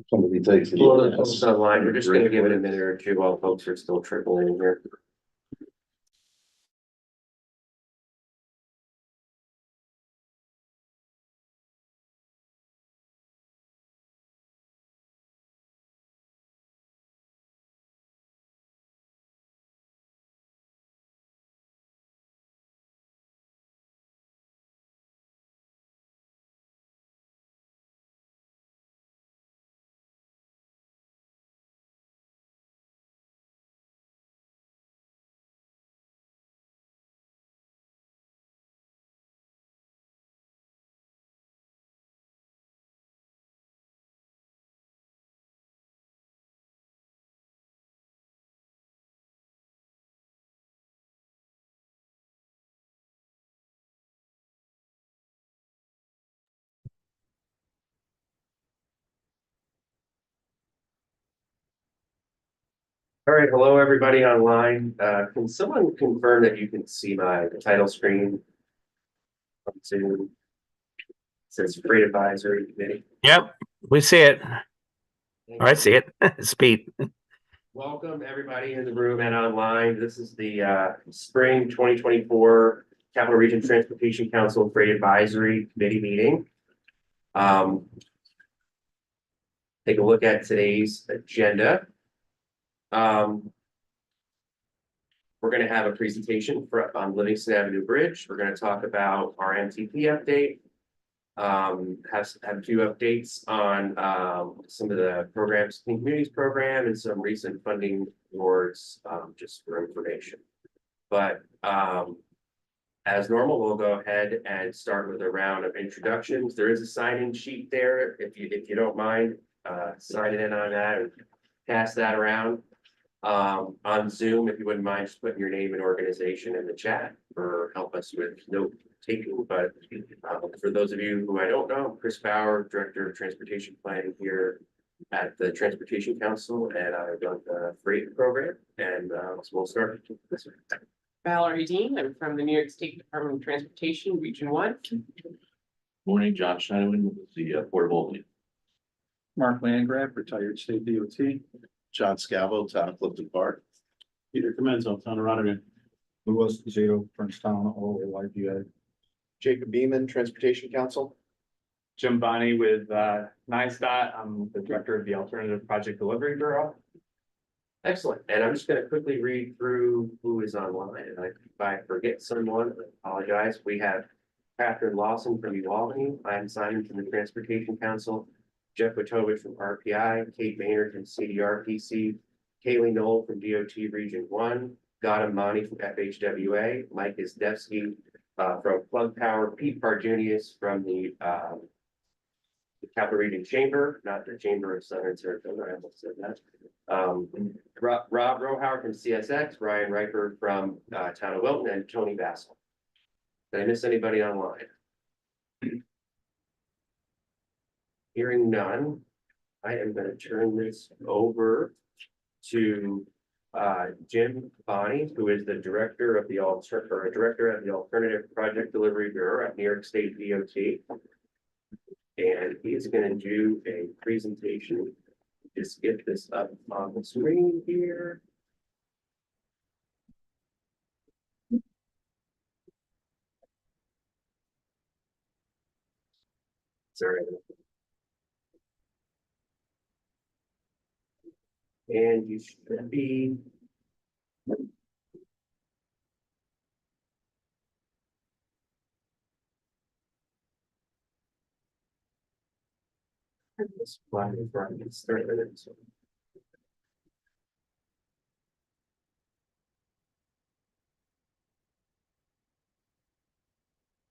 Somebody takes it. Well, the folks online, we're just gonna give it a minute or two while folks are still trickling in here. All right, hello, everybody online. Can someone confirm that you can see my title screen? On Zoom? It says Freight Advisory Committee. Yep, we see it. Or I see it. Speed. Welcome, everybody in the room and online. This is the spring 2024 Capital Region Transportation Council Freight Advisory Committee meeting. Take a look at today's agenda. We're going to have a presentation on Livingston Avenue Bridge. We're going to talk about our MTP update. Have two updates on some of the programs, Clean Communities program, and some recent funding awards, just for information. But as normal, we'll go ahead and start with a round of introductions. There is a sign-in sheet there. If you don't mind signing in on that and pass that around. On Zoom, if you wouldn't mind just putting your name and organization in the chat or help us with note taking. But for those of you who I don't know, I'm Chris Bauer, Director of Transportation Planning here at the Transportation Council, and I run the freight program. And so we'll start this way. Valerie Dean, I'm from the New York State Department of Transportation, Region 1. Morning, John Schneiderman with the Port of Albany. Mark Landgraf, retired state DOT. John Scavo, Town of Clifton Park. Peter Comenzo, Town of Rotterdam. Louis Zito, Frenchtown, OYPA. Jacob Beeman, Transportation Council. Jim Bonney with NISTOT. I'm the director of the Alternative Project Delivery Bureau. Excellent. And I'm just going to quickly read through who is online. And if I forget someone, I apologize. We have Catherine Lawson from Albany. I'm Simon from the Transportation Council. Jeff Witovich from RPI, Kate Maynard from CDRPC, Kaylee Knoll from DOT Region 1, Gautam Mani from FHWA, Mike Isdevsky from Plug Power, Pete Barjunius from the Capital Region Chamber, not the Chamber of Southern Sarasota, I almost said that. Rob Rohauer from CSX, Ryan Riper from Town of Wilton, and Tony Bassel. Did I miss anybody online? Hearing none, I am going to turn this over to Jim Bonney, who is the director of the Alternative Project Delivery Bureau at New York State DOT. And he is going to do a presentation. Just get this up on the screen here. Sorry. And you should be. This slide is right. It's 30 minutes.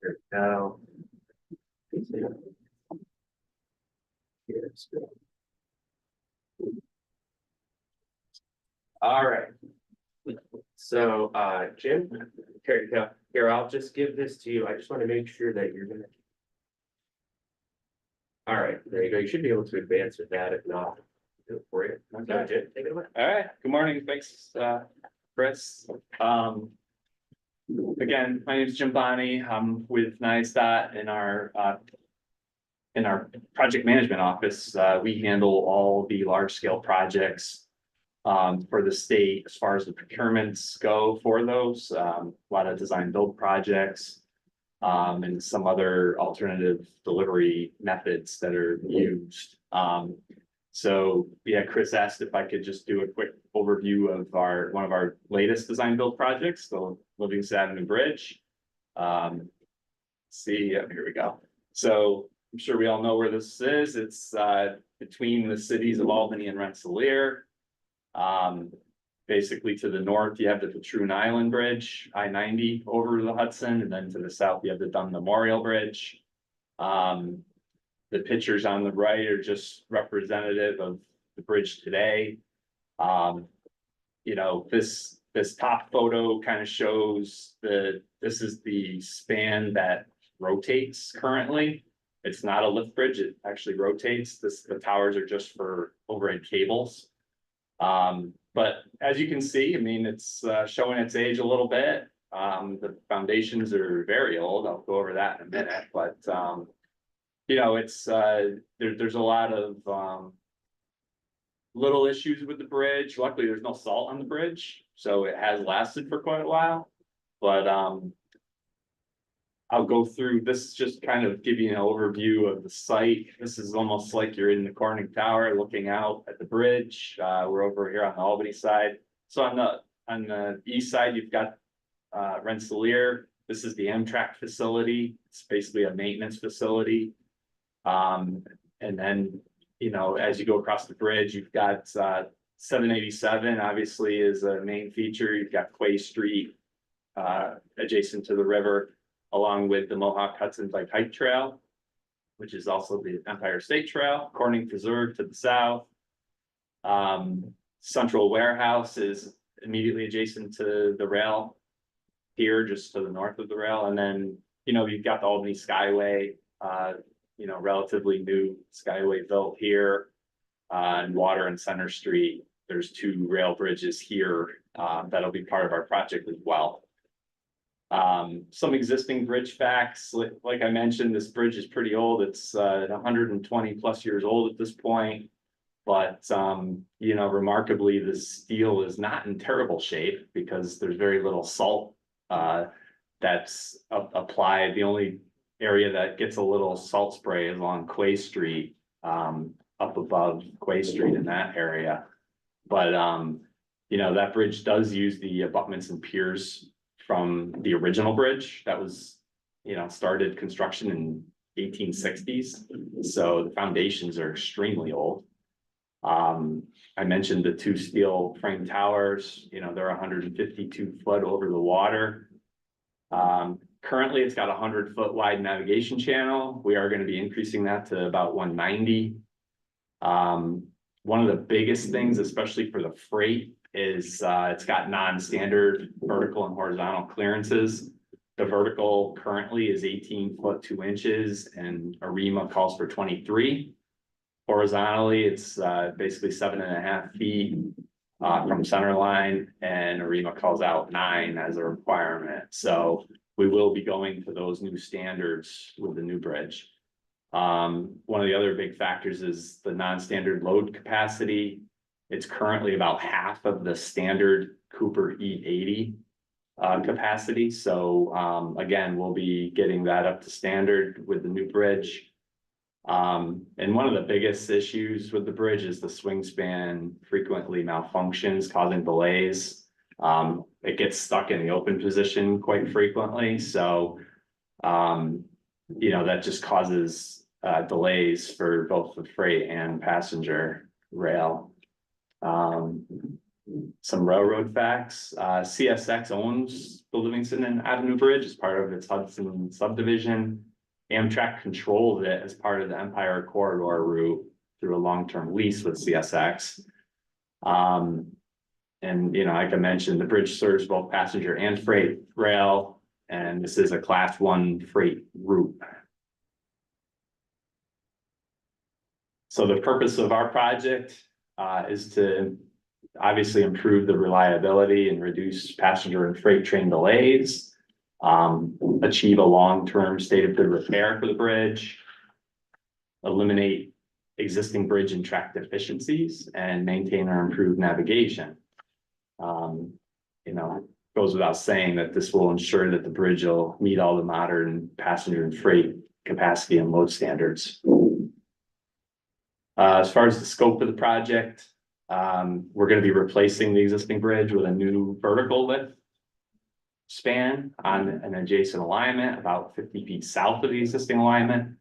Here we go. Here's good. All right. So, Jim, here you go. Here, I'll just give this to you. I just want to make sure that you're gonna. All right, there you go. You should be able to advance with that. If not, I'll do it for you. Okay, Jim, take it away. All right, good morning. Thanks, Chris. Again, my name is Jim Bonney. I'm with NISTOT in our in our project management office, we handle all the large scale projects for the state as far as the procurements go for those, a lot of design build projects. And some other alternative delivery methods that are used. So yeah, Chris asked if I could just do a quick overview of one of our latest design build projects, the Livingston Avenue Bridge. Here we go. So I'm sure we all know where this is. It's between the cities of Albany and Rensselaer. Basically to the north, you have the Patroon Island Bridge, I-90 over the Hudson, and then to the south, you have the Dunn Memorial Bridge. The pictures on the right are just representative of the bridge today. You know, this top photo kind of shows this is the span that rotates currently. It's not a lift bridge, it actually rotates. The towers are just for overhead cables. But as you can see, I mean, it's showing its age a little bit. The foundations are very old. I'll go over that in a minute, but you know, it's there's a lot of little issues with the bridge. Luckily, there's no salt on the bridge, so it has lasted for quite a while. But I'll go through this, just kind of give you an overview of the site. This is almost like you're in the Corning Tower looking out at the bridge. We're over here on the Albany side. So on the east side, you've got Rensselaer. This is the Amtrak facility. It's basically a maintenance facility. And then, you know, as you go across the bridge, you've got 787 obviously is a main feature. You've got Quay Street adjacent to the river, along with the Mohawk Hudson Bike Hike Trail, which is also the Empire State Trail, Corning Preserve to the south. Central Warehouse is immediately adjacent to the rail here, just to the north of the rail. And then, you know, you've got the Albany Skyway, you know, relatively new Skyway built here, and Water and Center Street. There's 2 rail bridges here that'll be part of our project as well. Some existing bridge facts, like I mentioned, this bridge is pretty old. It's 120 plus years old at this point. But you know, remarkably, the steel is not in terrible shape because there's very little salt that's applied. The only area that gets a little salt spray is along Quay Street, up above Quay Street in that area. But you know, that bridge does use the abutments and piers from the original bridge that was, you know, started construction in 1860s. So the foundations are extremely old. I mentioned the 2 steel frame towers, you know, they're 152 foot over the water. Currently it's got a 100-foot wide navigation channel. We are going to be increasing that to about 190. One of the biggest things, especially for the freight, is it's got non-standard vertical and horizontal clearances. The vertical currently is 18 foot 2 inches and ARIMA calls for 23. Horizontally, it's basically 7.5 feet from center line, and ARIMA calls out 9 as a requirement. So we will be going to those new standards with the new bridge. One of the other big factors is the non-standard load capacity. It's currently about half of the standard Cooper E80 capacity. So again, we'll be getting that up to standard with the new bridge. And one of the biggest issues with the bridge is the swing span frequently malfunctions, causing delays. It gets stuck in the open position quite frequently. So, you know, that just causes delays for both the freight and passenger rail. Some railroad facts. CSX owns the Livingston Avenue Bridge as part of its Hudson subdivision. Amtrak controls it as part of the Empire Corridor route through a long-term lease with CSX. And, you know, like I mentioned, the bridge serves both passenger and freight rail, and this is a Class 1 freight route. So the purpose of our project is to obviously improve the reliability and reduce passenger and freight train delays, achieve a long-term state of good repair for the bridge, eliminate existing bridge and track deficiencies and maintain or improve navigation. You know, goes without saying that this will ensure that the bridge will meet all the modern passenger and freight capacity and load standards. As far as the scope of the project, we're gonna be replacing the existing bridge with a new vertical lift span on an adjacent alignment about 50 feet south of the existing alignment.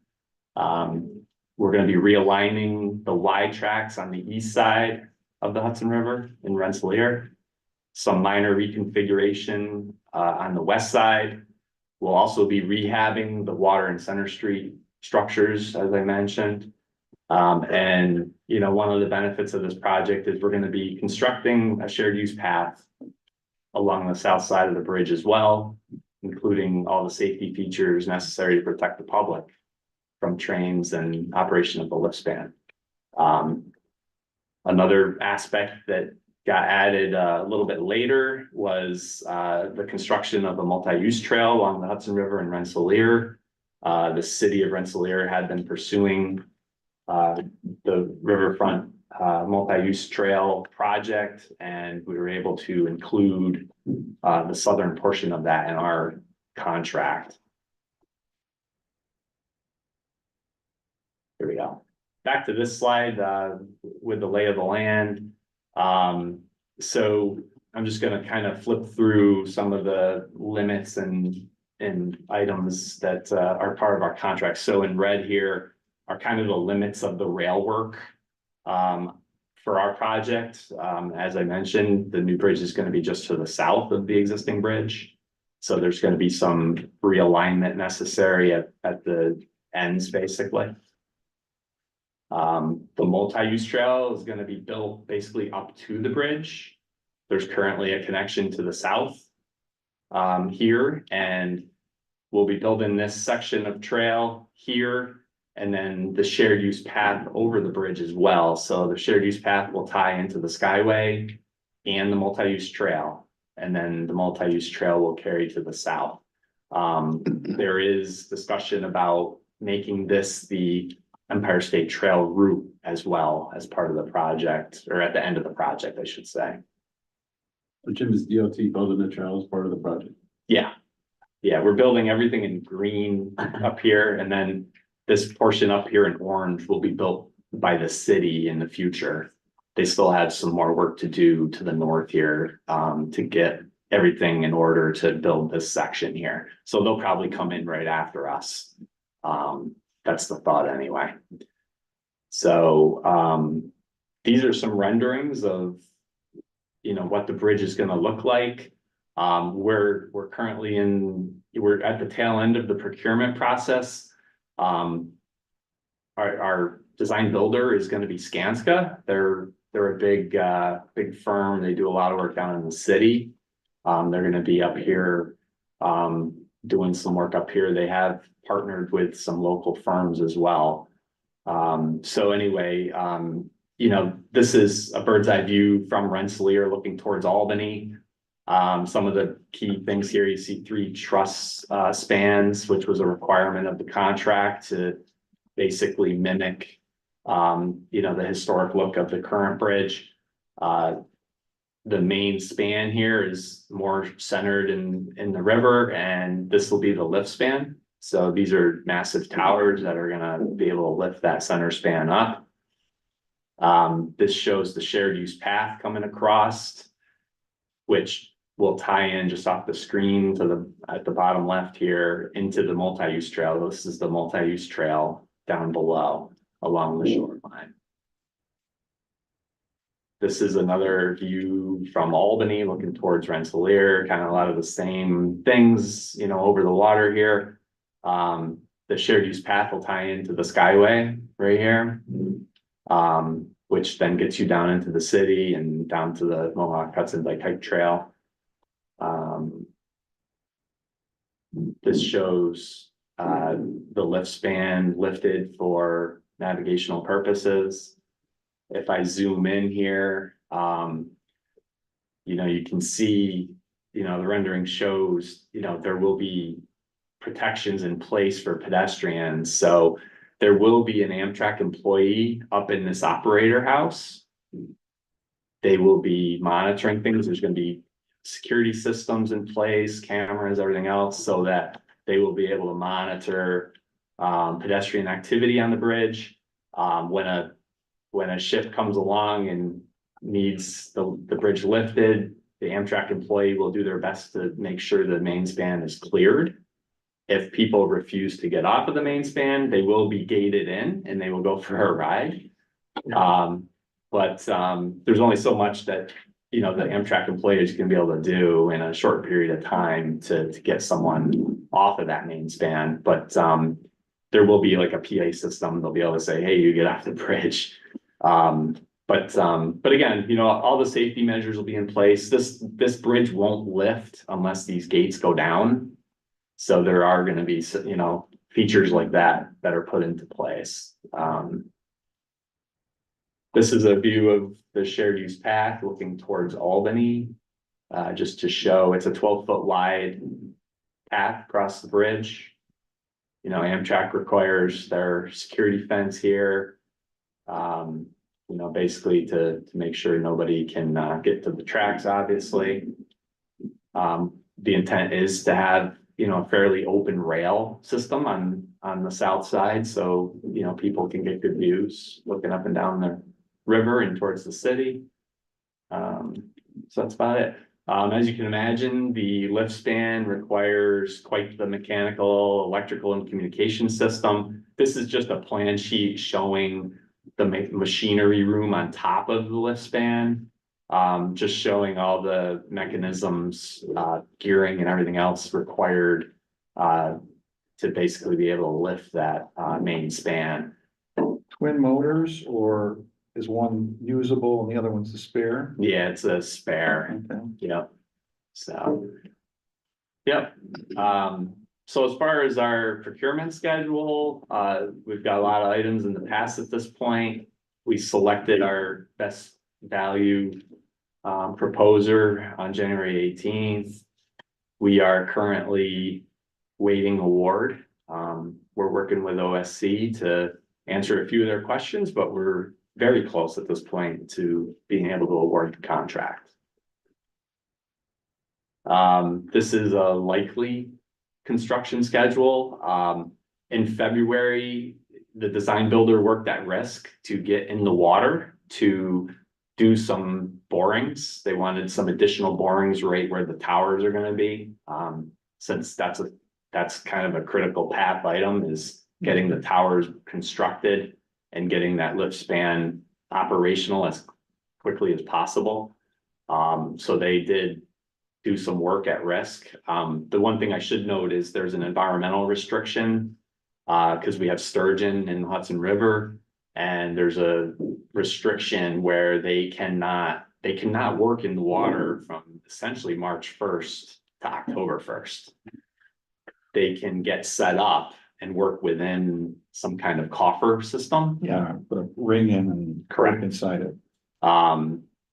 We're gonna be realigning the Y tracks on the east side of the Hudson River in Rensselaer. Some minor reconfiguration on the west side. We'll also be rehabbing the Water and Center Street structures, as I mentioned. And, you know, one of the benefits of this project is we're gonna be constructing a shared use path along the south side of the bridge as well, including all the safety features necessary to protect the public from trains and operation of the lift span. Another aspect that got added a little bit later was the construction of a multi-use trail along the Hudson River in Rensselaer. The city of Rensselaer had been pursuing the riverfront multi-use trail project, and we were able to include the southern portion of that in our contract. Here we go. Back to this slide with the lay of the land. So I'm just gonna kind of flip through some of the limits and items that are part of our contract. So in red here are kind of the limits of the rail work for our project. As I mentioned, the new bridge is gonna be just to the south of the existing bridge. So there's gonna be some realignment necessary at the ends, basically. The multi-use trail is gonna be built basically up to the bridge. There's currently a connection to the south here, and we'll be building this section of trail here, and then the shared use path over the bridge as well. So the shared use path will tie into the Skyway and the multi-use trail, and then the multi-use trail will carry to the south. There is discussion about making this the Empire State Trail route as well as part of the project, or at the end of the project, I should say. Jim, is DOT building the trail as part of the project? Yeah. Yeah, we're building everything in green up here, and then this portion up here in orange will be built by the city in the future. They still have some more work to do to the north here to get everything in order to build this section here. So they'll probably come in right after us. That's the thought anyway. So these are some renderings of, you know, what the bridge is gonna look like. We're currently we're at the tail end of the procurement process. Our design builder is gonna be Skanska. They're a big firm. They do a lot of work down in the city. They're gonna be up here doing some work up here. They have partnered with some local firms as well. So anyway, you know, this is a bird's eye view from Rensselaer looking towards Albany. Some of the key things here, you see 3 truss spans, which was a requirement of the contract to basically mimic, you know, the historic look of the current bridge. The main span here is more centered in the river, and this will be the lift span. So these are massive towers that are gonna be able to lift that center span up. This shows the shared use path coming across, which will tie in just off the screen to at the bottom left here into the multi-use trail. This is the multi-use trail down below along the shoreline. This is another view from Albany looking towards Rensselaer, kind of a lot of the same things, you know, over the water here. The shared use path will tie into the Skyway right here, which then gets you down into the city and down to the Mohawk Hudson Hike Trail. This shows the lift span lifted for navigational purposes. If I zoom in here, you know, you can see, you know, the rendering shows, you know, there will be protections in place for pedestrians. So There will be an Amtrak employee up in this operator house. They will be monitoring things. There's gonna be security systems in place, cameras, everything else, so that they will be able to monitor pedestrian activity on the bridge. When a ship comes along and needs the bridge lifted, the Amtrak employee will do their best to make sure the main span is cleared. If people refuse to get off of the main span, they will be gated in and they will go for a ride. But there's only so much that, you know, the Amtrak employee is gonna be able to do in a short period of time to get someone off of that main span. But there will be like a PA system. They'll be able to say, hey, you get off the bridge. But again, you know, all the safety measures will be in place. This bridge won't lift unless these gates go down. So there are gonna be, you know, features like that are put into place. This is a view of the shared use path looking towards Albany. Just to show it's a 12-foot wide path across the bridge. You know, Amtrak requires their security fence here. You know, basically to make sure nobody can get to the tracks, obviously. The intent is to have, you know, a fairly open rail system on the south side, so, you know, people can get good views looking up and down the river and towards the city. So that's about it. As you can imagine, the lift span requires quite the mechanical, electrical, and communication system. This is just a plan sheet showing the machinery room on top of the lift span. Just showing all the mechanisms, gearing and everything else required to basically be able to lift that main span. Twin motors, or is one usable and the other one's the spare? Yeah, it's a spare. Okay. Yep. So. Yep. So as far as our procurement schedule, we've got a lot of items in the past at this point. We selected our best value proposer on January 18th. We are currently waiting award. We're working with OSC to answer a few of their questions, but we're very close at this point to being able to award the contract. This is a likely construction schedule. In February, the design builder worked at risk to get in the water to do some borings. They wanted some additional borings right where the towers are gonna be. Since that's kind of a critical path item, is getting the towers constructed and getting that lift span operational as quickly as possible. So they did do some work at risk. The one thing I should note is there's an environmental restriction because we have sturgeon in the Hudson River, and there's a restriction where they cannot work in the water from essentially March 1st to October 1st. They can get set up and work within some kind of coffer system. Yeah, put a ring in and Correct. inside it.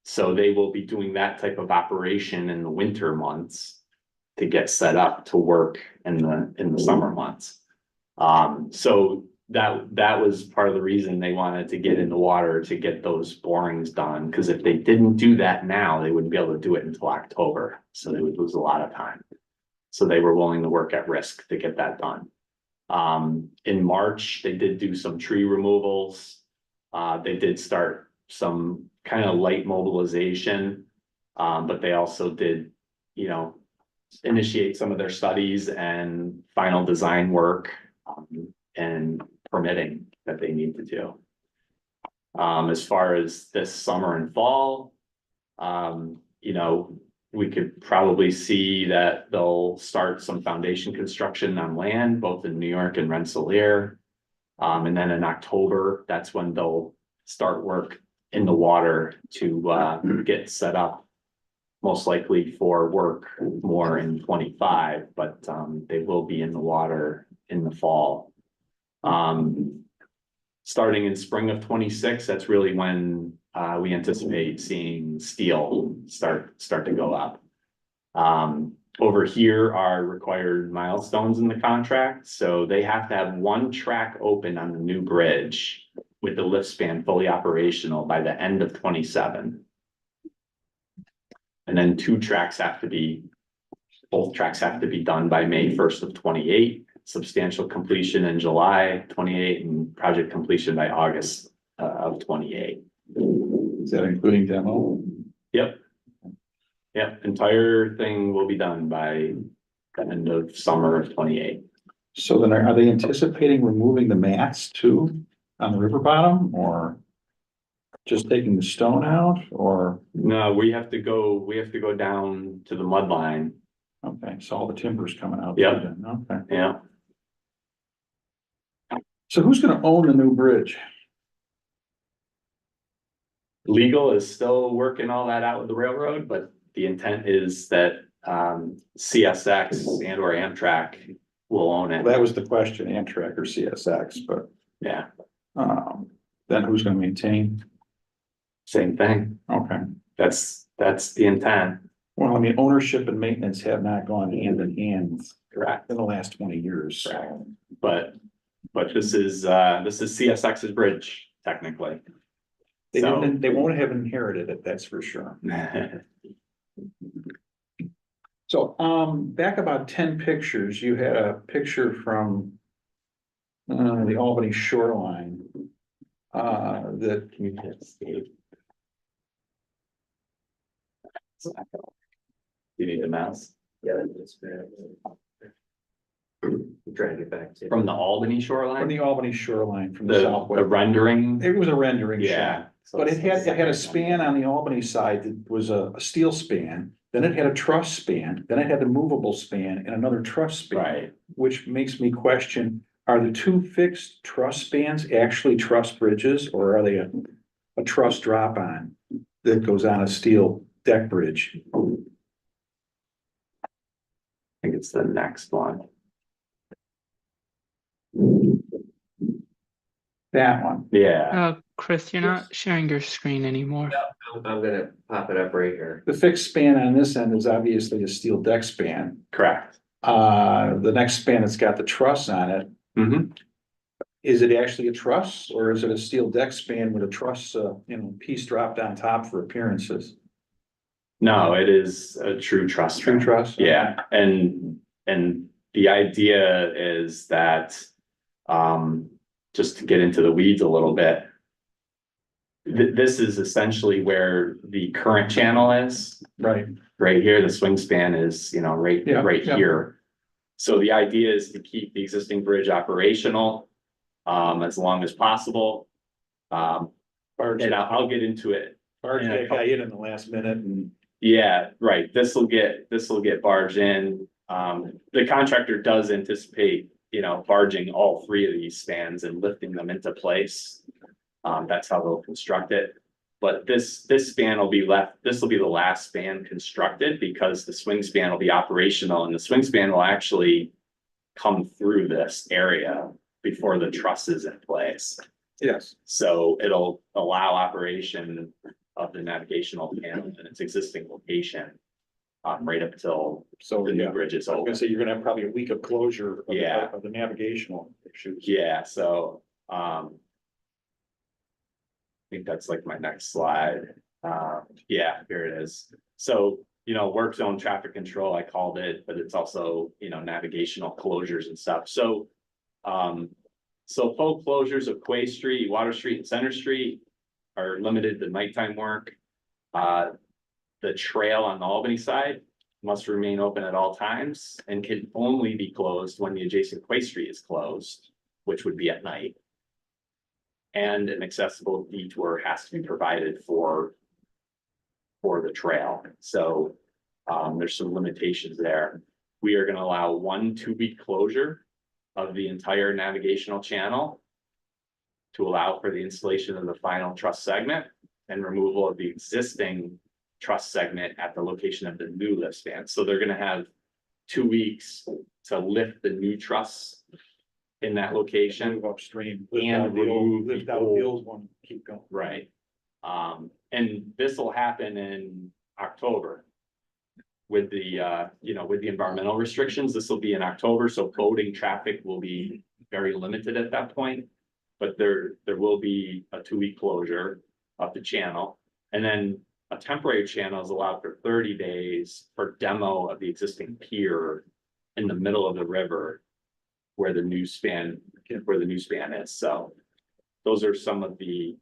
So they will be doing that type of operation in the winter months to get set up to work in the summer months. So that was part of the reason they wanted to get in the water to get those borings done, because if they didn't do that now, they wouldn't be able to do it until October. So they would lose a lot of time. So they were willing to work at risk to get that done. In March, they did do some tree removals. They did start some kind of light mobilization, but they also did, you know, initiate some of their studies and final design work and permitting that they need to do. As far as this summer and fall, you know, we could probably see that they'll start some foundation construction on land, both in New York and Rensselaer. And then in October, that's when they'll start work in the water to get set up, most likely for work more in 25, but they will be in the water in the fall. Starting in spring of 26, that's really when we anticipate seeing steel start to go up. over here are required milestones in the contract, so they have to have one track open on the new bridge with the lift span fully operational by the end of 27. And then both tracks have to be done by May 1st of 28, substantial completion in July 28, and project completion by August of 28. Is that including demo? Yep. Yep, entire thing will be done by the end of summer of 28. So then are they anticipating removing the mats too on the river bottom, or just taking the stone out, or, No, we have to go down to the mud line. okay, so all the timber's coming out. Yeah. then, Okay, Yeah, so who's gonna own the new bridge? legal is still working all that out with the railroad, but the intent is that CSX and or Amtrak will own Well, it. that was the question, Amtrak or CSX, but, Yeah, then who's gonna maintain? same thing. Okay, That's the intent. well, I mean, ownership and maintenance have not gone hand in hand Correct. in the last 20 years. so- Correct. But this is CSX's bridge technically. They So- didn't, they won't have inherited it, that's for sure. So, back about 10 pictures, you had a picture from the Albany shoreline. That, You need a mouse Yeah, that's fair. I'm trying to get back to. from the Albany from shoreline, the Albany shoreline, from the the southwest. rendering. It was a rendering shot. Yeah. so But it's it had a span on the Albany side that was a steel span, then it had a truss span, then it had a movable span and another truss span. Right, Which makes me question, are the two fixed truss spans actually truss bridges, or are they a truss drop on that goes on a steel deck bridge? I think it's the next one. That one. Yeah, Chris, you're not sharing your screen anymore. I'm gonna pop it up right here. The fixed span on this end is obviously a steel deck span. correct. The next span that's got the truss on it, Mhm. is it actually a truss, or is it a steel deck span with a truss, piece dropped on top for appearances? No, it is a true truss. True span. truss? Yeah, and the idea is that, just to get into the weeds a little bit. This is essentially where the current channel is, Right, right here, the swing span is, right Yeah. here. So the idea is to keep the existing bridge operational, as long as possible. barge, And I'll get into it. barge yeah. that guy in the last minute and. Yeah, right, this will get barged in, the contractor does anticipate, barging all three of these spans and lifting them into place. That's how they'll construct it, but this span will be left, this will be the last span constructed because the swing span will be operational and the swing span will actually come through this area before the truss is in place. Yes. So it'll allow operation of the navigational panel in its existing location. Right up till So, the new yeah, bridge is I was open. gonna say, you're gonna have probably a week of closure. Yeah. Of the navigational issues. Yeah, so, I think that's like my next slide. Yeah, here it is. So, work zone traffic control, I called it, but it's also, navigational closures and stuff. So, full closures of Quay Street, Water Street and Center Street are limited to nighttime work. The trail on the Albany side must remain open at all times and can only be closed when the adjacent Quay Street is closed, which would be at night. And an accessible detour has to be provided for the trail. So, there's some limitations there. We are gonna allow 1 2-week closure of the entire navigational channel to allow for the installation of the final truss segment and removal of the existing truss segment at the location of the new lift span. So they're gonna have 2 weeks to lift the new truss in that location. Move upstream. And remove Lift the out old- the old one, keep going. Right. And this will happen in October. with the, you know, with the environmental restrictions, this will be in October, so boating traffic will be very limited at that point. But there will be a 2-week closure of the channel, and then a temporary channel is allowed for 30 days for demo of the existing pier in the middle of the river where the new span is. So those are some of the,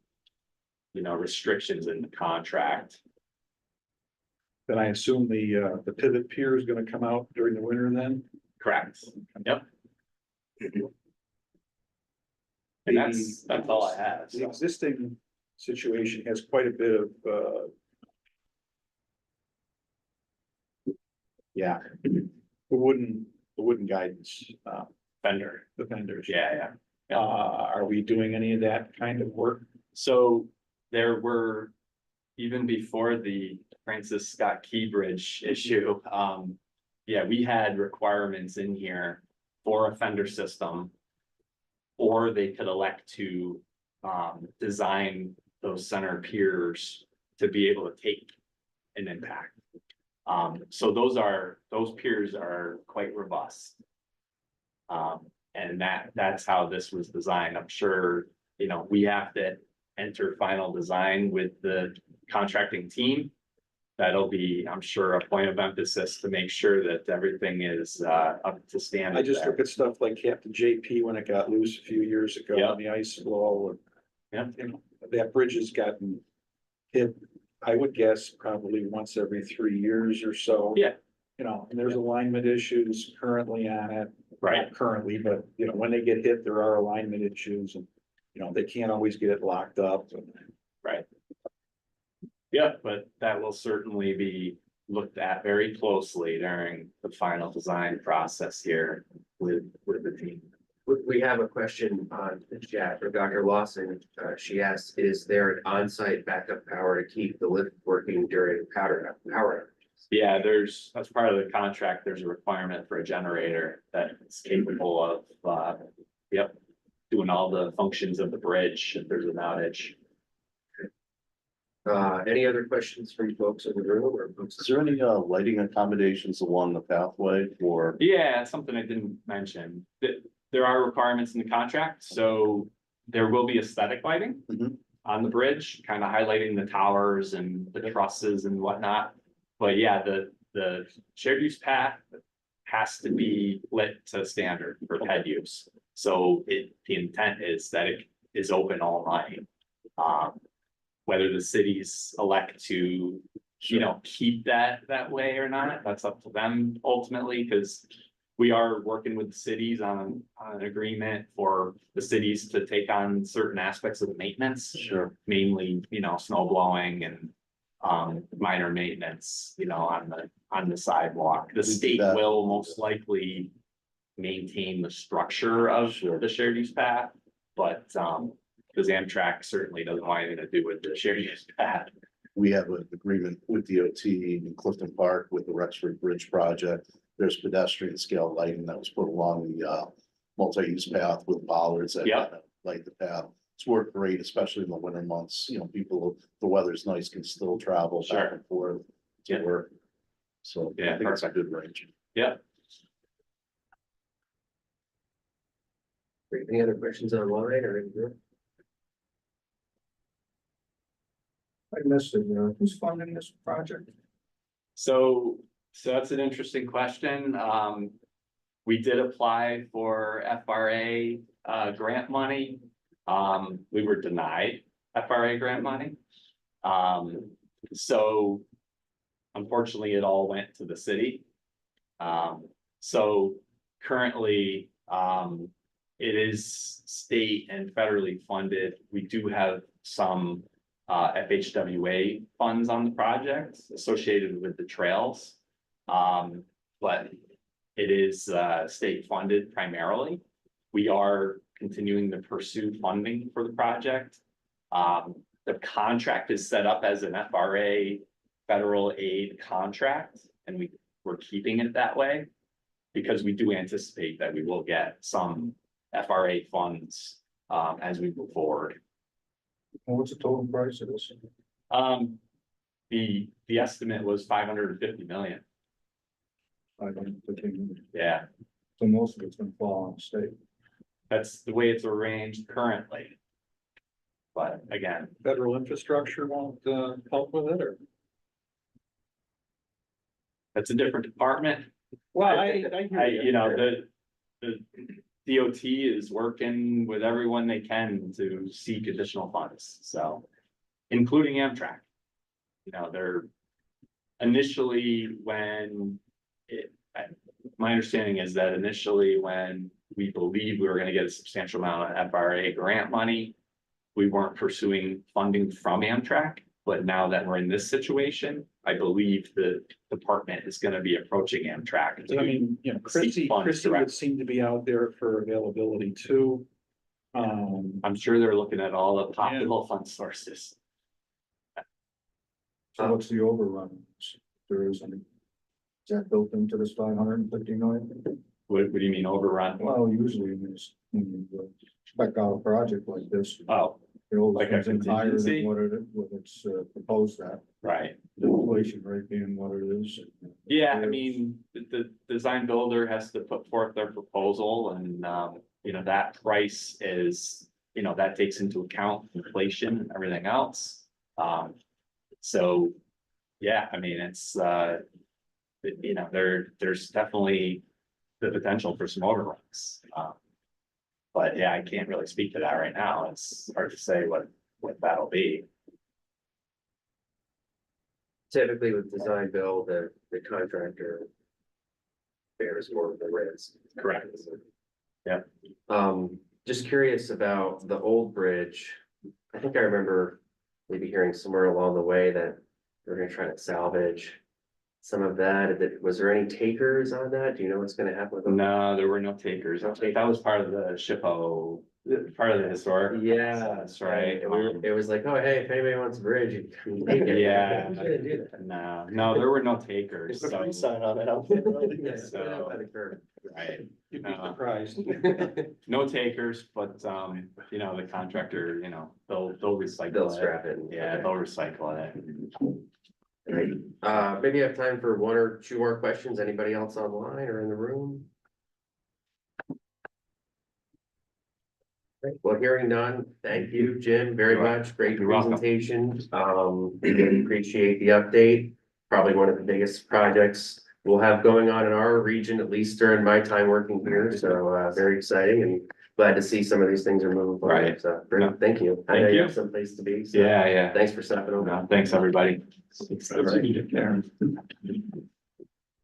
you know, restrictions in the contract. Then I assume the pivot pier is gonna come out during the winter then? Correct. Yep. And that's all I have. The So. existing situation has quite a bit of, yeah, the wooden guidance, Vendor. the vendors. Yeah, yeah. Are we doing any of that kind of work? So there were, even before the Francis Scott Key Bridge issue, yeah, we had requirements in here for a fender system. Or they could elect to design those center piers to be able to take an impact. So those piers are quite robust. And that's how this was designed. I'm sure, you know, we have to enter final design with the contracting team. That'll be, I'm sure, a point of emphasis to make sure that everything is up to standard. I just there. look at stuff like Captain JP when it got loose a few years ago Yep. on the ice flow. Yep. You know, that bridge has gotten hit, I would guess, probably once every 3 years or so. Yeah. You know, and there's alignment issues currently on it. Right. Not currently, but you know, when they get hit, there are alignment issues and, you know, they can't always get it locked up. Right. Yeah, but that will certainly be looked at very closely during the final design process here with the team. We have a question on the chat for Dr. Lawson. She asks, is there an on-site backup power to keep the lift working during power outages? Yeah, that's part of the contract. There's a requirement for a generator that's capable of, doing all the functions of the bridge if there's an outage. Any other questions from folks in the room or folks? Is there any lighting accommodations along the pathway for? Yeah, something I didn't mention, that there are requirements in the contract, so there will be aesthetic lighting. Mhm. On the bridge, kind of highlighting the towers and the trusses and whatnot. But yeah, the shared use path has to be lit to standard for ped use. So the intent is that it is open all night. Whether the cities elect to, you know, keep that way or not, that's up to them ultimately, because we are working with the cities on an agreement for the cities to take on certain aspects of the maintenance. Sure. Mainly, you know, snow blowing and minor maintenance, you know, on the sidewalk. The state that. will most likely maintain the structure of Sure. the shared use path, but because Amtrak certainly doesn't want anything to do with the shared use path. We have an agreement with DOT in Clifton Park with the Rexford Bridge project. There's pedestrian scale lighting that was put along the multi-use path with bollards that Yep. kind of light the path. It's worked great, especially in the winter months. You know, people, the weather's nice, can still travel Sure. back and forth to Yeah. work. So Yeah, I think it's a perfect. good range. Yeah. Great. Any other questions online or in the room? I missed it, who's funding this project? So that's an interesting question. We did apply for FRA grant money. We were denied FRA grant money. So unfortunately, it all went to the city. So currently, it is state and federally funded. We do have some FHWA funds on the project associated with the trails. But it is state funded primarily. We are continuing to pursue funding for the project. The contract is set up as an FRA federal aid contract, and we're keeping it that way because we do anticipate that we will get some FRA funds as we move forward. And what's the total price of this? The estimate was 550 million. I don't think, Yeah, so most of it's gonna fall on the state. that's the way it's arranged currently. But again, Federal infrastructure won't, help with it, or? that's a different department. Well, I hear You know, the DOT is working with everyone they can to seek additional funds, so. Including Amtrak. You know, they're initially when my understanding is that initially when we believed we were gonna get a substantial amount of FRA grant money. We weren't pursuing funding from Amtrak, but now that we're in this situation, I believe the department is gonna be approaching Amtrak. I mean, you know, Chrissy would seem to be out there for availability too. I'm sure they're looking at all the possible fund sources. So what's the overrun? There is any. Is that built into this 550 million? What do you mean overrun? Well, usually in this, when you spec out a project like this, Oh, it always like a comes in higher contingency? than what it's proposed at. right. The inflation rate being what it is. Yeah, I mean, the design builder has to put forth their proposal and, you know, that price is, you know, that takes into account inflation and everything else. So, yeah, I mean, it's, you know, there's definitely the potential for some overruns. But yeah, I can't really speak to that right now. It's hard to say what that'll be. Typically with design build, the contractor bears more of the risk. Correct. Yeah. Just curious about the old bridge. I think I remember maybe hearing somewhere along the way that they're gonna try to salvage some of that. Was there any takers on that? Do you know what's gonna happen with them? No, there were no takers. That was part of the SHPO, part of the historic. Yeah, That's right. It was like, oh, hey, if anybody wants a bridge, you can take it. Yeah. You shouldn't do that. No, there were no takers. Put a So, free sign on it. Yeah, it's right out by the curb. right. You'd be surprised. No takers, but, you know, the contractor, you know, they'll recycle it. They'll scrap it. Yeah, they'll recycle it. Right. Maybe I have time for one or two more questions. Anybody else online or in the room? Great. Well, hearing none, thank you, Jim, very You're welcome. much. Great You're welcome. presentation. We really appreciate the update. Probably one of the biggest projects we'll have going on in our region, at least during my time working here. So very exciting and glad to see some of these things are moving forward. Right. So great, Yeah. thank you. I know Thank you you. have someplace to be. So Yeah. Thanks for stepping over. No, thanks, everybody.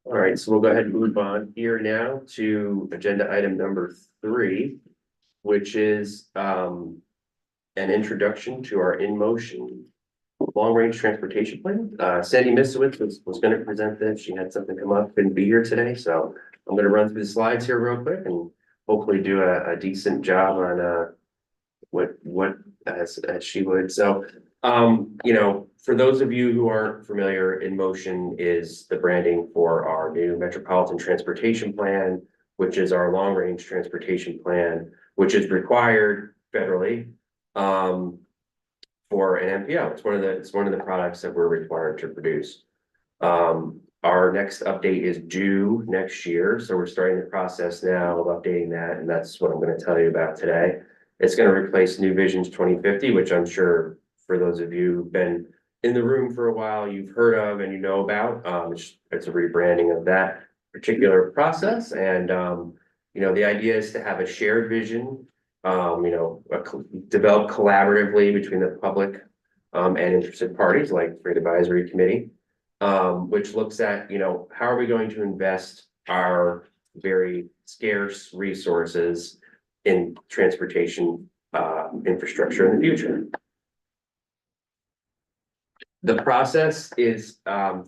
All right, so we'll go ahead and move on here now to agenda item number 3, which is an introduction to our in motion long-range transportation plan. Sandy Misowitz was going to present this. She had something come up, couldn't be here today, so I'm going to run through the slides here real quick and hopefully do a decent job on what as she would. So you know, for those of you who aren't familiar, In Motion is the branding for our new Metropolitan Transportation Plan, which is our long-range transportation plan, which is required federally for an MPO. It's one of the products that we're required to produce. Our next update is due next year, so we're starting the process now of updating that, and that's what I'm going to tell you about today. It's going to replace New Visions 2050, which I'm sure for those of you who've been in the room for a while, you've heard of and you know about. It's a rebranding of that particular process. And, you know, the idea is to have a shared vision, you know, developed collaboratively between the public and interested parties like Freight Advisory Committee, which looks at, you know, how are we going to invest our very scarce resources in transportation infrastructure in the future. The process is 5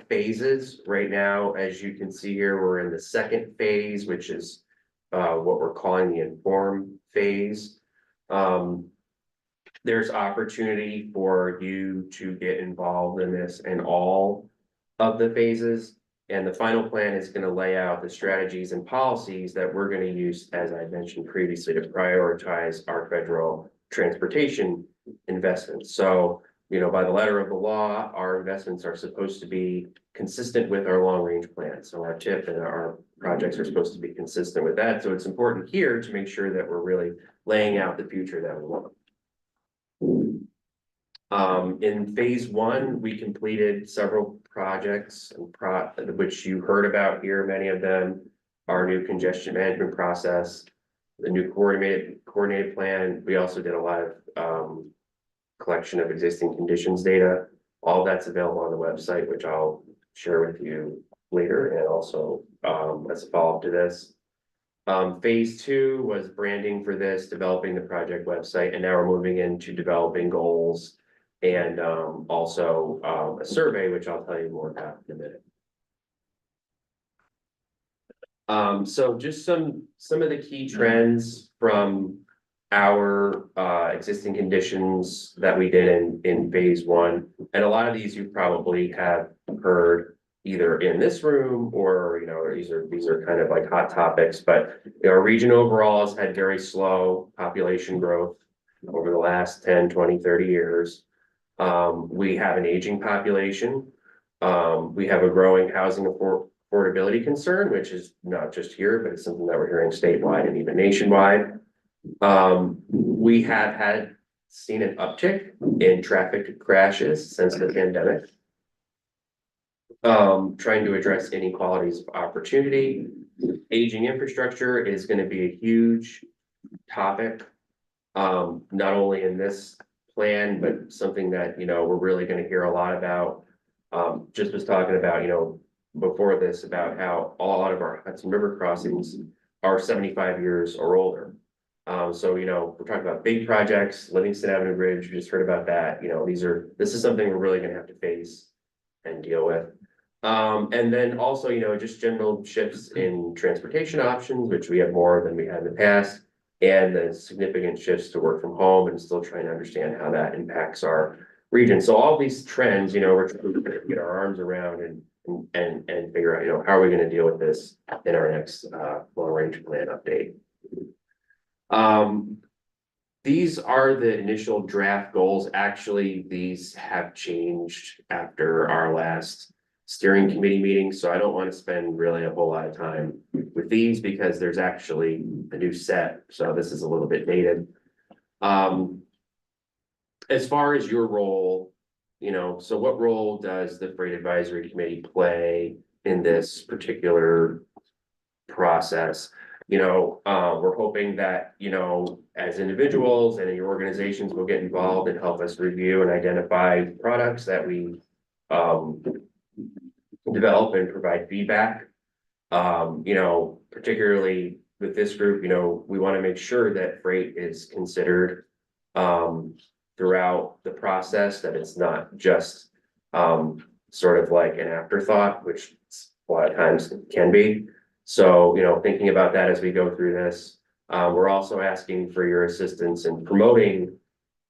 phases. Right now, as you can see here, we're in the second phase, which is what we're calling the inform phase. There's opportunity for you to get involved in this in all of the phases. And the final plan is going to lay out the strategies and policies that we're going to use, as I mentioned previously, to prioritize our federal transportation investments. So by the letter of the law, our investments are supposed to be consistent with our long-range plan. So our TIP and our projects are supposed to be consistent with that. So it's important here to make sure that we're really laying out the future that we want. In phase one, we completed several projects which you heard about here, many of them. Our new congestion management process, the new coordinated plan. We also did a lot of collection of existing conditions data. All that's available on the website, which I'll share with you later, and also as a follow-up to this. Phase two was branding for this, developing the project website, and now we're moving into developing goals and also a survey, which I'll tell you more about in a minute. So just some of the key trends from our existing conditions that we did in phase one, and a lot of these you probably have heard either in this room or these are kind of like hot topics. But our region overall has had very slow population growth over the last 10, 20, 30 years. We have an aging population. We have a growing housing affordability concern, which is not just here, but it's something that we're hearing statewide and even nationwide. We have seen an uptick in traffic crashes since the pandemic. Trying to address inequalities of opportunity. Aging infrastructure is going to be a huge topic, not only in this plan, but something that, we're really going to hear a lot about. Just was talking about, before this, about how a lot of our Hudson River crossings are 75 years or older. So, we're talking about big projects, Livingston Avenue Bridge, we just heard about that. This is something we're really going to have to face and deal with. And then also, just general shifts in transportation options, which we have more than we had in the past, and the significant shifts to work from home, and still trying to understand how that impacts our region. So all these trends, we're trying to get our arms around and figure out, how are we going to deal with this in our next long range plan update. These are the initial draft goals. Actually, these have changed after our last steering committee meeting, so I don't want to spend really a whole lot of time with these because there's actually a new set, so this is a little bit dated. As far as your role, so what role does the Freight Advisory Committee play in this particular process? We're hoping that, as individuals and in your organizations will get involved and help us review and identify products that we develop and provide feedback. Particularly with this group, we want to make sure that freight is considered throughout the process, that it's not just sort of like an afterthought, which a lot of times can be. So, thinking about that as we go through this, we're also asking for your assistance in promoting,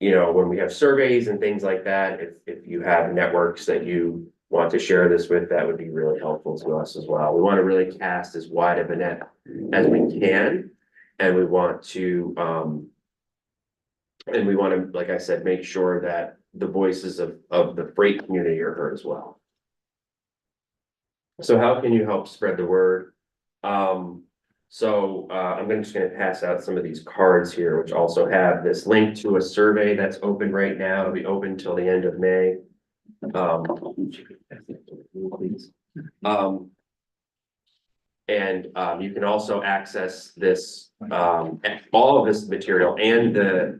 when we have surveys and things like that, if you have networks that you want to share this with, that would be really helpful to us as well. We want to really cast as wide of a net as we can, and we want to, like I said, make sure that the voices of the freight community are heard as well. So how can you help spread the word? I'm just going to pass out some of these cards here, which also have this link to a survey that's open right now. It'll be open till the end of May. You can also access this, all of this material and the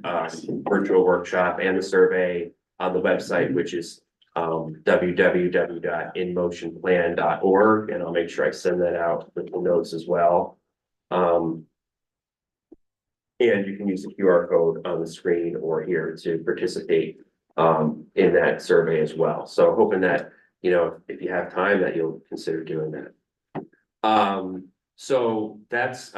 virtual workshop and the survey on the website, which is www.inmotionplan.org, and I'll make sure I send that out with the notes as well. And you can use the QR code on the screen or here to participate in that survey as well. So hoping that, if you have time, that you'll consider doing that. So that's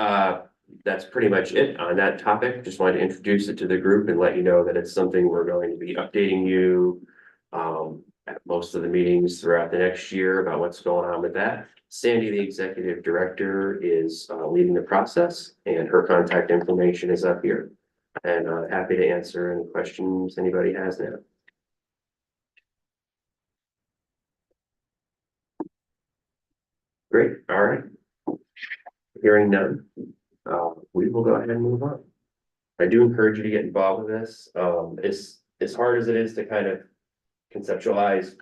pretty much it on that topic. Just wanted to introduce it to the group and let you know that it's something we're going to be updating you at most of the meetings throughout the next year about what's going on with that. Sandy, the executive director, is leading the process, and her contact information is up here. And happy to answer any questions anybody has now. Great, all right. Hearing none, we will go ahead and move on. I do encourage you to get involved with this. As hard as it is to kind of conceptualize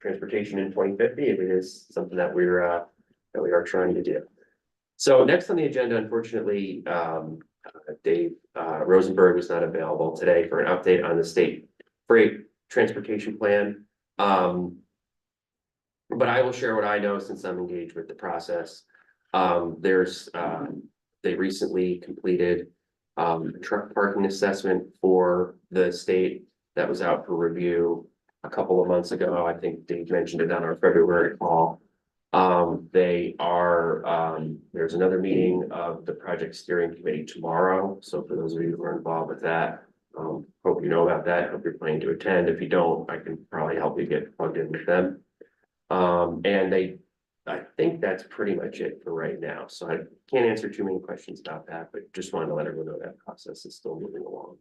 transportation in 2050, it is something that we are trying to do. So next on the agenda, unfortunately, Dave Rosenberg was not available today for an update on the state freight transportation plan. But I will share what I know since I'm engaged with the process. They recently completed a truck parking assessment for the state that was out for review a couple of months ago. I think Dave mentioned it on our February call. There's another meeting of the project steering committee tomorrow. So for those of you who are involved with that, hope you know about that. Hope you're planning to attend. If you don't, I can probably help you get plugged in with them. I think that's pretty much it for right now. So I can't answer too many questions about that, but just wanted to let everyone know that process is still moving along.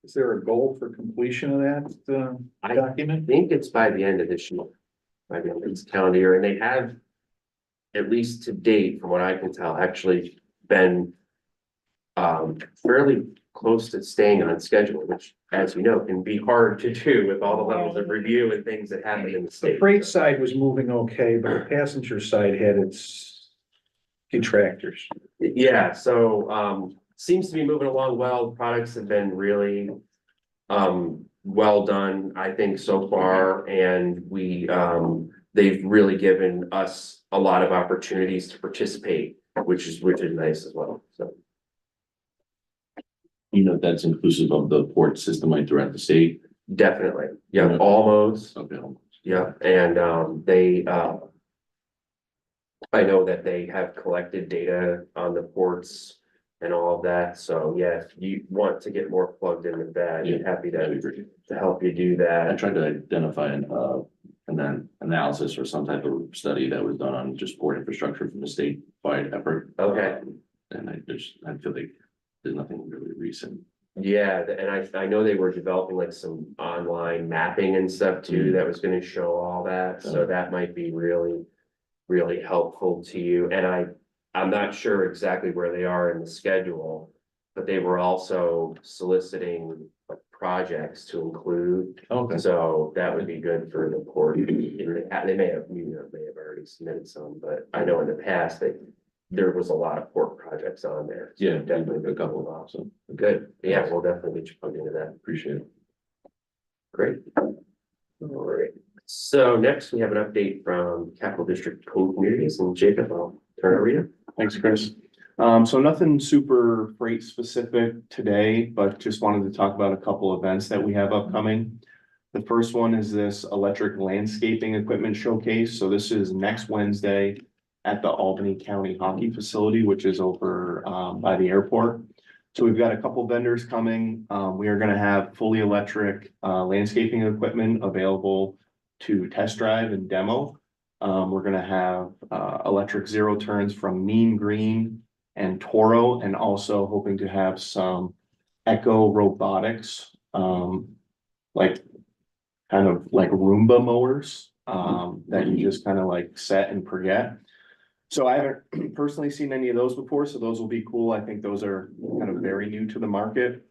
Is there a goal for completion of that, I document? think it's by the end of this year, by the end of this calendar year, and they have, at least to date, from what I can tell, actually been fairly close to staying on schedule, which, as you know, can be hard to do with all the levels of review and things that happen in the The state. freight side was moving okay, but the passenger side had its detractors. Yeah, so seems to be moving along well. Products have been really well done, I think, so far, and they've really given us a lot of opportunities to participate, which is nice as well. So You know, that's inclusive of the port system like throughout the state. definitely, yeah, all modes. Okay. Yeah, and I know that they have collected data on the ports and all of that, so yeah, if you want to get more plugged in with that, I'm happy That'd be great. to help you do I that. tried to identify an analysis or some type of study that was done on just port infrastructure from the statewide effort. Okay. And I feel like there's nothing really recent. Yeah, and I know they were developing like some online mapping and stuff too, that was gonna show all that, so that might be really, really helpful to you, and I'm not sure exactly where they are in the schedule, but they were also soliciting projects to include, Okay. so that would be good for the port. They may have, may have already submitted some, but I know in the past there was a lot of port projects on there. So Yeah, definitely a couple of them, so good. Yeah, we'll definitely get you plugged into that. appreciate it. Great. All right. So next we have an update from Capital District Clean Communities, and Jacob, I'll turn it over to you. Thanks, Chris. So nothing super freight specific today, but just wanted to talk about a couple events that we have upcoming. The first one is this electric landscaping equipment showcase. So this is next Wednesday at the Albany County Hockey Facility, which is over by the airport. So we've got a couple vendors coming. We are gonna have fully electric landscaping equipment available to test drive and demo. We're gonna have electric zero turns from Mean Green and Toro, and also hoping to have some Echo Robotics, like kind of like Roomba mowers, that you just kind of like set and forget. So I haven't personally seen any of those before, so those will be cool. I think those are kind of very new to the market.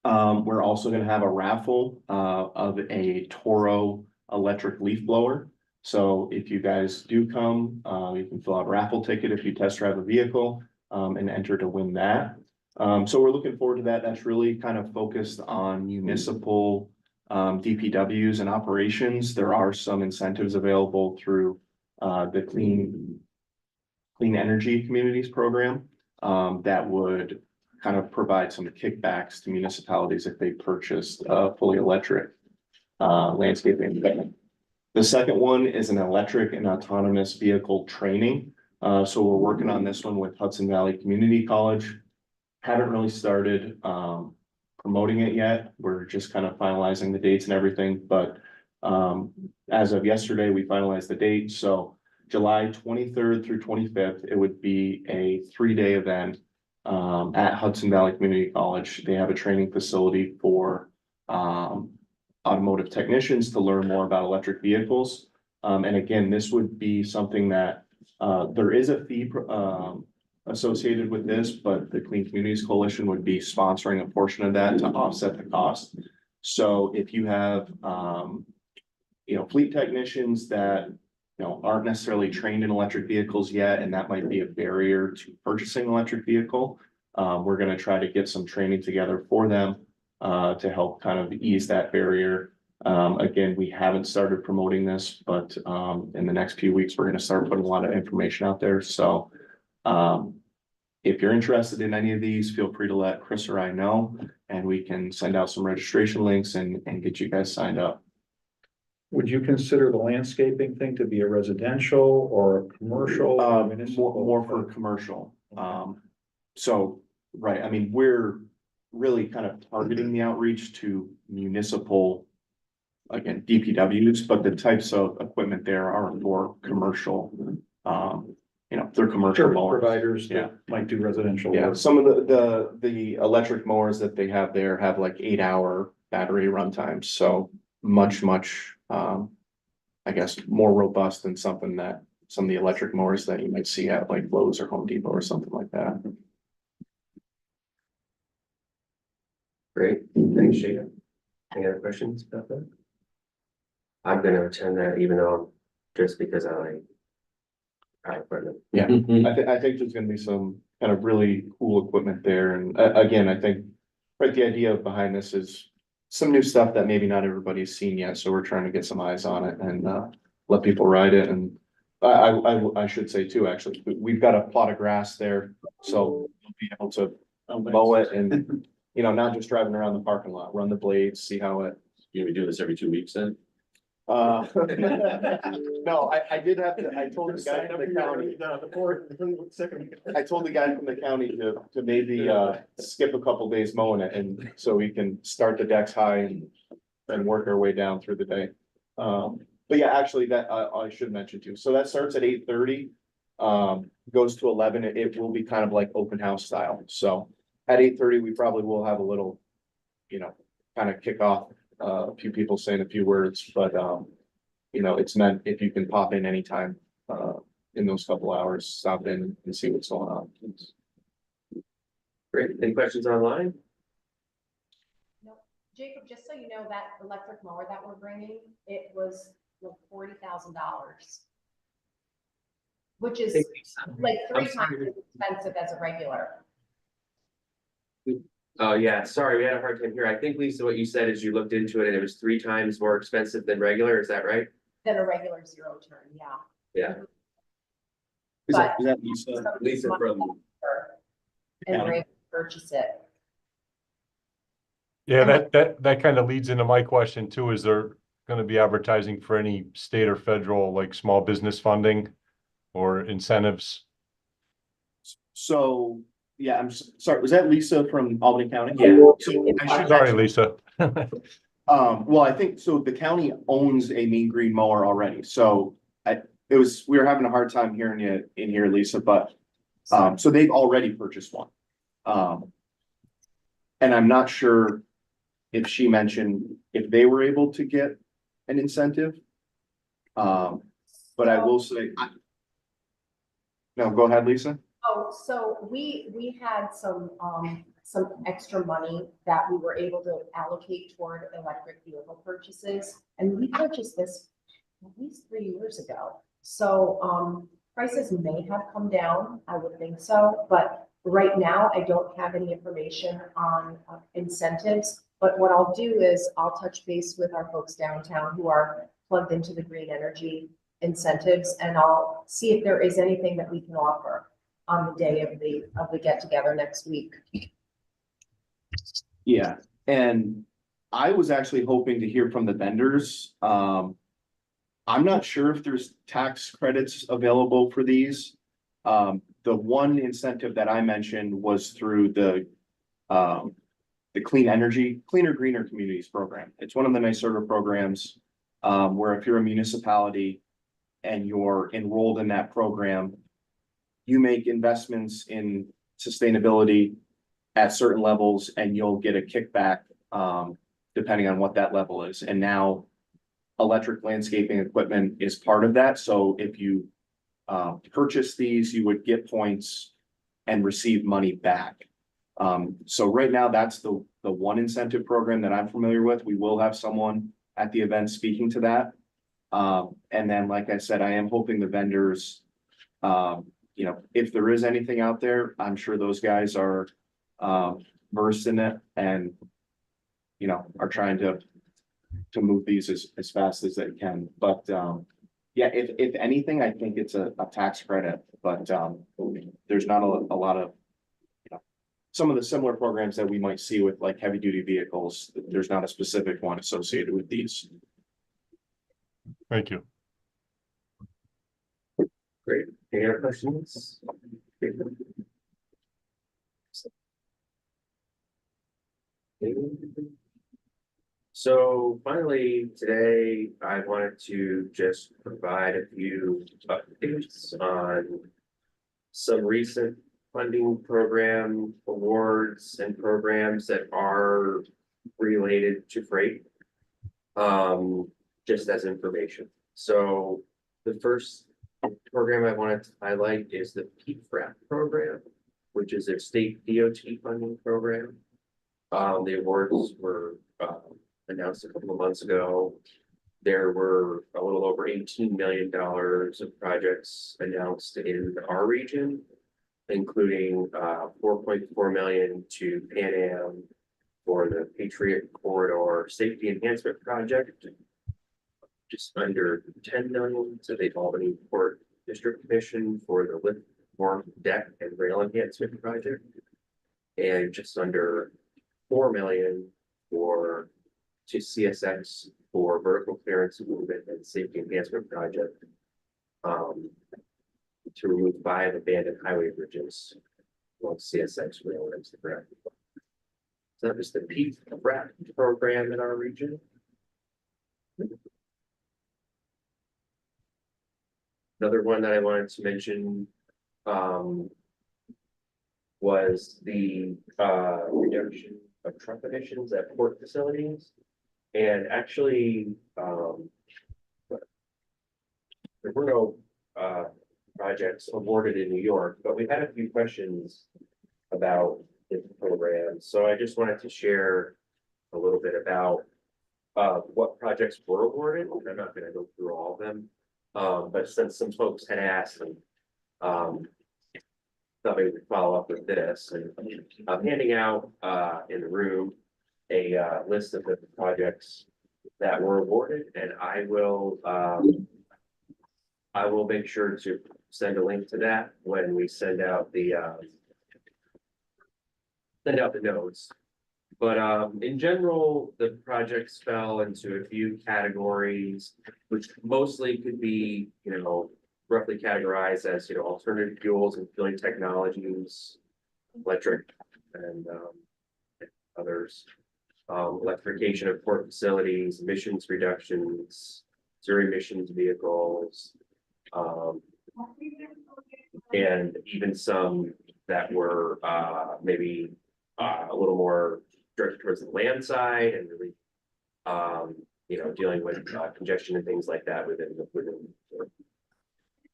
We're also gonna have a raffle of a Toro electric leaf blower. So if you guys do come, you can fill out a raffle ticket if you test drive a vehicle, and enter to win that. So we're looking forward to that. That's really kind of focused on municipal DPWs and operations. There are some incentives available through the Clean Energy Communities program that would kind of provide some kickbacks to municipalities if they purchased fully electric landscaping equipment. The second one is an electric and autonomous vehicle training. So we're working on this one with Hudson Valley Community College. Haven't really started promoting it yet. We're just kind of finalizing the dates and everything, but as of yesterday, we finalized the date. So July 23rd through 25th, it would be a 3-day event at Hudson Valley Community College. They have a training facility for automotive technicians to learn more about electric vehicles. And again, this would be something that There is a fee, associated with this, but the Clean Communities Coalition would be sponsoring a portion of that to offset the cost. So if you have, fleet technicians that, aren't necessarily trained in electric vehicles yet, and that might be a barrier to purchasing an electric vehicle. We're gonna try to get some training together for them, to help kind of ease that barrier. Again, we haven't started promoting this, but, in the next few weeks, we're gonna start putting a lot of information out there, so. If you're interested in any of these, feel free to let Chris or I know, and we can send out some registration links and get you guys signed up. Would you consider the landscaping thing to be a residential or a commercial? or municipal? More for commercial. So, right, I mean, we're really kind of targeting the outreach to municipal. Again, DPWs, but the types of equipment there are more commercial. They're commercial Service mowers. providers Yeah. that might do residential. Yeah, work. some of the electric mowers that they have there have like 8-hour battery run times, so much, I guess, more robust than some of the electric mowers that you might see at like Lowe's or Home Depot or something like that. Great, thanks, Jacob. Any other questions about that? I'm gonna attend that even though, just because I like. Equipment. Yeah, I think there's gonna be some kind of really cool equipment there, and again, I think. Right, the idea behind this is some new stuff that maybe not everybody's seen yet, so we're trying to get some eyes on it and let people ride it, and. I should say too, actually, we've got a plot of grass there, so we'll be able to mow it and, not just driving around the parking lot, run the blades, see how it. You we do this every 2 weeks then? No, I did have to, I told the guy from the county. I told the guy from the county to maybe skip a couple days mowing it, and so we can start the decks high and work our way down through the day. But yeah, actually that I should mention too. So that starts at 8:30. Goes to 11. It will be kind of like open house style. So at 8:30, we probably will have a little, kind of kick off. A few people saying a few words, but it's meant if you can pop in anytime in those couple hours, stop in and see what's going on. Great, any questions online? Jacob, just so you know, that electric mower that we're bringing, it was like $40,000. Which is like 3 times as expensive as a regular. Oh, yeah, sorry, we had a hard time here. I think, Lisa, what you said is you looked into it and it was 3 times more expensive than regular, is that right? Than a regular zero turn, yeah. Yeah. Is But- that Lisa? Lisa from. And we're able to purchase it. Yeah, that kind of leads into my question too. Is there going to be advertising for any state or federal, like small business funding or incentives? So, yeah, I'm sorry, was that Lisa from Albany County? Yeah. So I should Sorry, mention- Lisa. Well, I think, so the county owns a mean green mower already, so we were having a hard time hearing you in here, Lisa, but, so they've already purchased one. And I'm not sure if she mentioned if they were able to get an incentive. But I will say, no, go ahead, Lisa. Oh, so we had some extra money that we were able to allocate toward electric vehicle purchases. And we purchased this at least 3 years ago. So, prices may have come down, I would think so, but right now I don't have any information on incentives. But what I'll do is I'll touch base with our folks downtown who are plugged into the green energy incentives, and I'll see if there is anything that we can offer on the day of the get together next week. Yeah, and I was actually hoping to hear from the vendors. I'm not sure if there's tax credits available for these. The one incentive that I mentioned was through the Cleaner Greener Communities program. It's one of the NYSERDA programs, where if you're a municipality and you're enrolled in that program, you make investments in sustainability at certain levels and you'll get a kickback, depending on what that level is. And now electric landscaping equipment is part of that. So if you purchase these, you would get points and receive money back. So right now, that's the one incentive program that I'm familiar with. We will have someone at the event speaking to that. And then, like I said, I am hoping the vendors, you know, if there is anything out there, I'm sure those guys are versed in it and, you know, are trying to move these as fast as they can. But yeah, if anything, I think it's a tax credit, but there's not a lot of, you know, some of the similar programs that we might see with like heavy duty vehicles, there's not a specific one associated with these. Thank you. Great. Any other questions? So finally, today, I wanted to just provide a few updates on some recent funding program awards and programs that are related to freight. Just as information. So the first program I wanted to highlight is the PFRAP program, which is a state DOT funding program. The awards were announced a couple of months ago. There were a little over $18 million of projects announced in our region, including $4.4 million to Pan Am for the Patriot Corridor Safety Enhancement Project, just under 10 million to the Albany Port District Commission for the lift, warm deck and rail enhancement project, and just under 4 million to CSX for vertical clearance movement and safety enhancement project to remove 5 abandoned highway bridges along CSX rail ends the ground. So that was the PFRAP program in our region. Another one that I wanted to mention was the reduction of truck emissions at port facilities. And actually, there were no projects awarded in New York, but we had a few questions about this program. So I just wanted to share a little bit about what projects were awarded. I'm not going to go through all of them. But since some folks had asked, and thought we would follow up with this, and I'm handing out in the room a list of the projects that were awarded, and I will make sure to send a link to that when we send out the notes. But in general, the projects fell into a few categories, which mostly could be, you know, roughly categorized as, you know, alternative fuels and fueling technologies, electric and others, electrification of port facilities, emissions reductions, zero emissions vehicles, and even some that were maybe a little more directed towards the land side and really, you know, dealing with congestion and things like that within the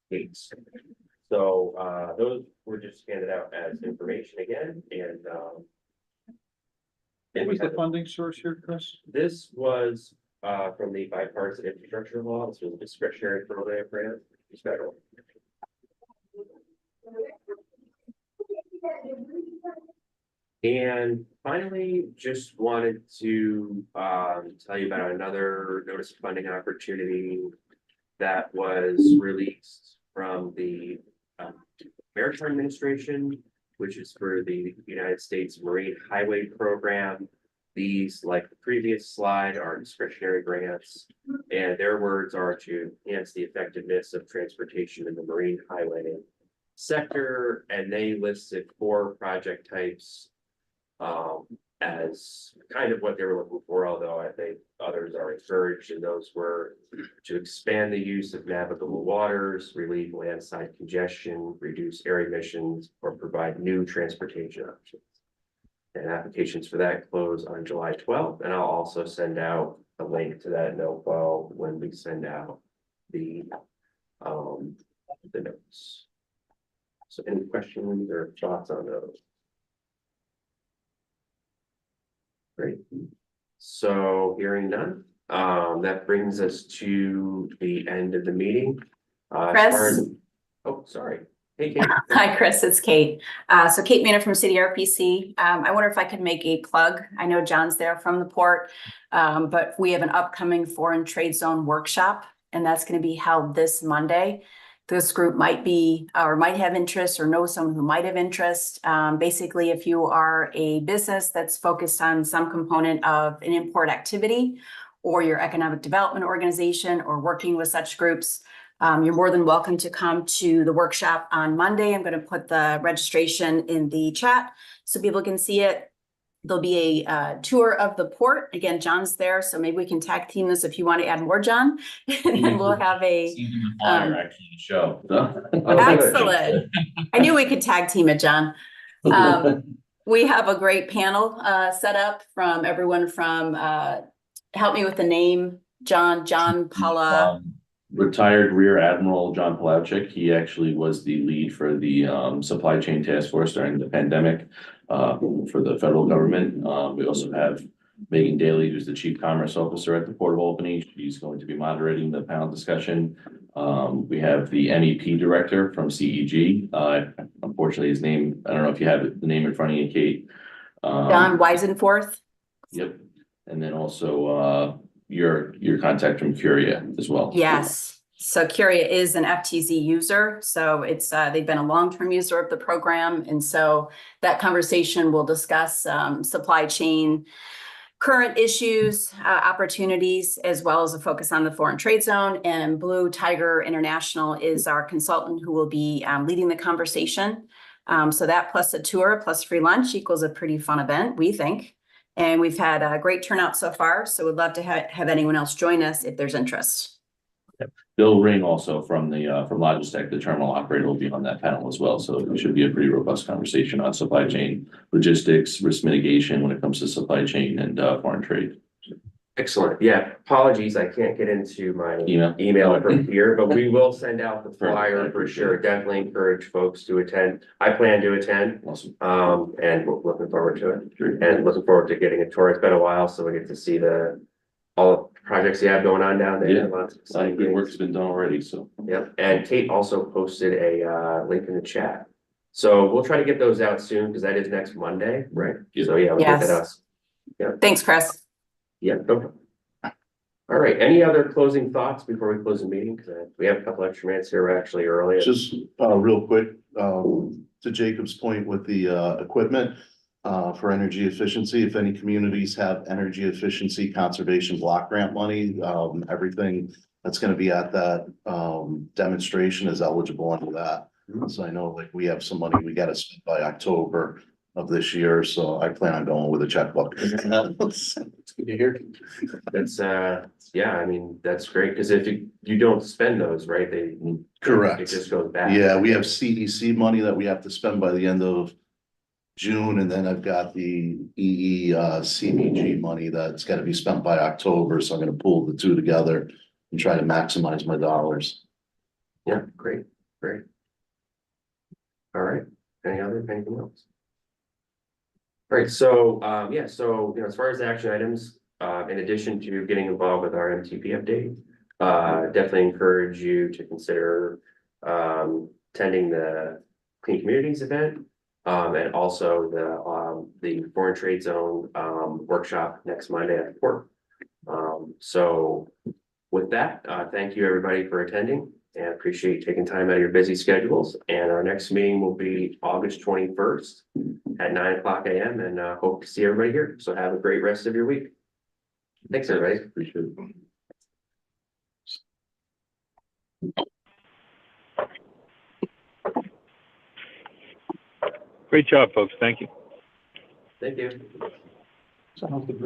states. So those were just handed out as information again, and what was the funding source here, Chris? this was from the bipartisan infrastructure law. This was a discretionary program grant. It's federal. And finally, just wanted to tell you about another notice of funding opportunity that was released from the Maritime Administration, which is for the United States Marine Highway Program. These, like the previous slide, are discretionary grants, and their words are to enhance the effectiveness of transportation in the marine highway sector. And they listed 4 project types as kind of what they were looking for, although I think others are encouraged, and those were to expand the use of navigable waters, relieve landside congestion, reduce air emissions, or provide new transportation options. And applications for that close on July 12th, and I'll also send out a link to that NOFO when we send out the the notes. So any questions or thoughts on those? Great. So hearing none, that brings us to the end of the meeting. As far as- Oh, sorry. Hey, Kate. Hi, Chris, it's Kate. So Kate Manor from City RPC. I wonder if I could make a plug. I know John's there from the port, but we have an upcoming foreign trade zone workshop, and that's going to be held this Monday. This group might be, or might have interest or know someone who might have interest. Basically, if you are a business that's focused on some component of an import activity, or your economic development organization, or working with such groups, you're more than welcome to come to the workshop on Monday. I'm going to put the registration in the chat so people can see it. There'll be a tour of the port. Again, John's there, so maybe we can tag team this if you want to add more, John. And then we'll have a Actually, show. excellent. I knew we could tag team it, John. We have a great panel set up from everyone from help me with the name, John Paula. Retired Rear Admiral John Palachik. He actually was the lead for the supply chain task force during the pandemic for the federal government. We also have Megan Daly, who's the Chief Commerce Officer at the Port of Albany. She's going to be moderating the panel discussion. We have the MEP director from CEG. Unfortunately, his name, I don't know if you have the name in front of you, Kate. John Weisenforth. Yep. And then also your contact from Curia as well. Yes. So Curia is an FTZ user. So it's they've been a long-term user of the program. And so that conversation will discuss supply chain current issues, opportunities, as well as a focus on the foreign trade zone. And Blue Tiger International is our consultant who will be leading the conversation. So that plus a tour plus free lunch equals a pretty fun event, we think. And we've had a great turnout so far. So we'd love to have anyone else join us if there's interest. Bill Ring also from Logistech, the terminal operator, will be on that panel as well. So it should be a pretty robust conversation on supply chain logistics, risk mitigation when it comes to supply chain and foreign trade. Excellent. Yeah, apologies. I can't get into my Email. from here, but we will send out the flyer for sure. Definitely encourage folks to attend. I plan to attend. Awesome. And we're looking forward to it. And looking forward to getting a tour. It's been a while, so we get to see all the projects you have going on down there. Yeah. Lots of A lot of good exciting work's been done already, so. Yep, and Kate also posted a link in the chat. So we'll try to get those out soon because that is next Monday. Right. So yeah, we'll get that Yes. out. Thanks, Chris. Yeah, no problem. All right, any other closing thoughts before we close the meeting? Because we have a couple extra minutes here, we're actually early. Just real quick, to Jacob's point with the equipment for energy efficiency, if any communities have energy efficiency conservation block grant money, everything that's gonna be at that demonstration is eligible under that. So I know like we have some money we gotta spend by October of this year, so I plan on going with a checkbook. It's good to hear. That's yeah, I mean, that's great, because if you don't spend those, right, Correct. it just goes back. Yeah, we have CEC money that we have to spend by the end of June, and then I've got the CBG money that's gotta be spent by October, so I'm gonna pull the two together and try to maximize my dollars. Yeah, great. All right, anything else? All right, so, yeah, so, as far as the action items, in addition to getting involved with our MTP update, definitely encourage you to consider, attending the Clean Communities event, and also the Foreign Trade Zone, workshop next Monday at the port. So with that, thank you everybody for attending and appreciate you taking time out of your busy schedules. And our next meeting will be August 21st at 9:00 a.m. and hope to see everybody here. So have a great rest of your week. Thanks, everybody. Appreciate it. Great job, folks. Thank you. Thank you.